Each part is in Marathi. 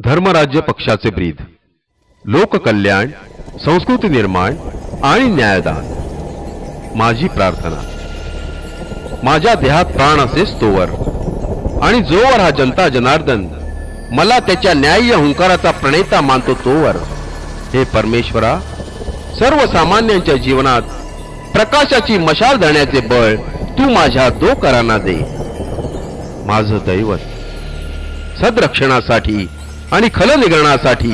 धर्मराज्य पक्षाचे ब्रीद, लोककल्याण, संस्कृती निर्माण आणि न्यायदान। माझी प्रार्थना, माझ्या देहात प्राण असेच तोवर आणि जोवर हा जनता जनार्दन मला त्याच्या न्याय्य हुंकाराचा प्रणेता मानतो तोवर, हे परमेश्वरा, सर्वसामान्यांच्या जीवनात प्रकाशाची मशाल धरण्याचे बळ तू माझ्या दोकरांना दे। माझं दैवत, सद्रक्षणासाठी आणि खलनिग्रहणासाठी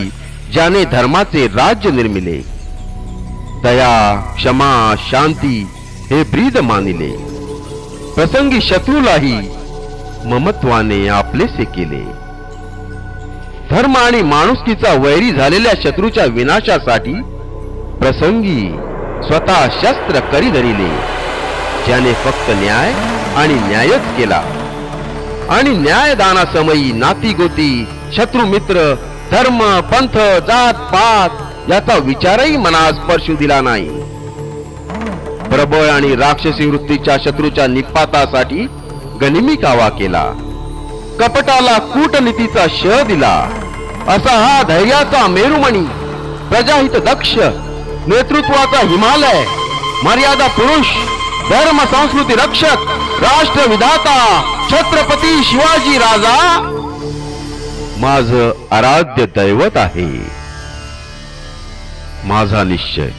ज्याने धर्माचे राज्य निर्मिले, दया, क्षमा, शांती हे ब्रीद मानिले, प्रसंगी शत्रूलाही ममत्वाने आपलेसे केले, धर्म आणि माणुसकीचा वैरी झालेल्या शत्रूच्या विनाशासाठी प्रसंगी स्वतः शस्त्र करी धरिले, ज्याने फक्त न्याय आणि न्यायच केला आणि न्यायदानासमयी नाती गोती, शत्रु मित्र, धर्म, पंथ, जात पात याचा विचारही मनास स्पर्शू दिला नाही। प्रबळ आणि राक्षसी वृत्तीच्या शत्रूच्या निपातासाठी गनिमी कावा केला, कपटाला कूटनीतीचा श दिला। असा हा धैर्याचा मेरुमणी, प्रजाहित दक्ष, नेतृत्वाचा हिमालय, मर्यादा पुरुष, धर्म संस्कृती रक्षक, राष्ट्र विधाता छत्रपती शिवाजी राजा माझं आराध्य दैवत आहे। माझा निश्चय,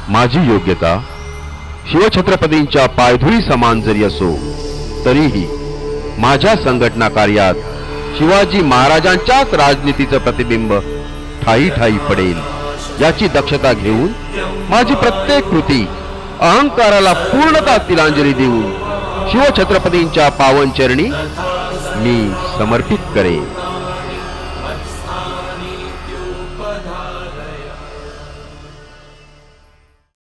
माझी योग्यता शिवछत्रपतींच्या पायधुळी समान जरी असो तरीही माझ्या संघटना कार्यात शिवाजी महाराजांच्याच राजनीतीचं प्रतिबिंब ठाई ठाई पडेल याची दक्षता घेऊन माझी प्रत्येक कृती अहंकाराला पूर्णतः तिलांजली देऊन शिवछत्रपतींच्या पावन चरणी मी समर्पित करेन।